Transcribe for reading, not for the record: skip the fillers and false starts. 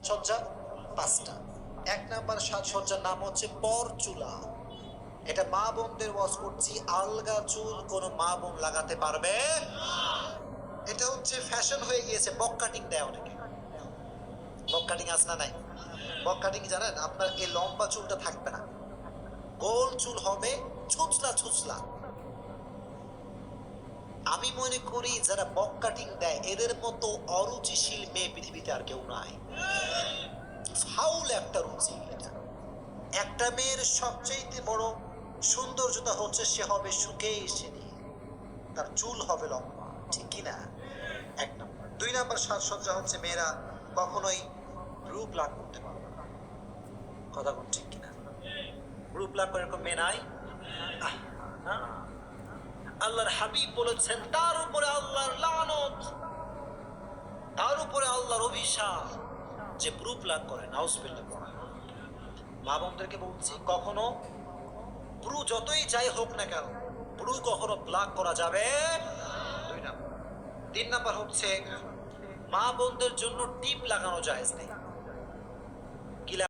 সাজসজ্জা 5টা। 1 নাম্বার সাজসজ্জার নাম হচ্ছে পরচুলা। এটা মা বোনদের ওয়াজ করছি, আলগা চুল কোনো মা বোন লাগাতে পারবে। এটা হচ্ছে ফ্যাশন হয়ে গিয়েছে। বক কাটিং দেয় অনেকে। বক কাটিং আছে না নাই? বক কাটিং জানেন? আপনার এই লম্বা চুলটা থাকবে না, গোল চুল হবে, ছুচলা ছুচলা। আমি মনে করি যারা বক কাটিং দেয় এদের মতো অরুচিশীল মেয়ে পৃথিবীতে আর কেউ নাই। ফাউল একটা রুচি এটা। একটা মেয়ের সবচেয়ে বড় সৌন্দর্যতা হচ্ছে সে হবে সুখে এসে দিয়ে, তার চুল হবে লম্বা, ঠিক কিনা? 1 নম্বর। 2 নম্বর সাজসজ্জা হচ্ছে মেয়েরা কখনোই ব্রু প্লাগ করতে পারবে না। কথা কোন ঠিক কিনা? ব্রু প্লাগ করে এরকম মেয়ে নাই। না, আল্লাহর হাবিব বলেছেন তার উপরে আল্লাহর লানত, তার উপরে আল্লাহর অভিশাপ যে ব্রু প্লাগ করে। নাউজুবিল্লাহ। মা বোনদেরকে বলছি কখনো ব্রু যতই যাই হোক না কেন, ব্রু কখনো প্লাগ করা যাবে 2 নাম্বার। 3 নাম্বার হচ্ছে মা বোনদের জন্য টিপ লাগানো জায়েজ নেই।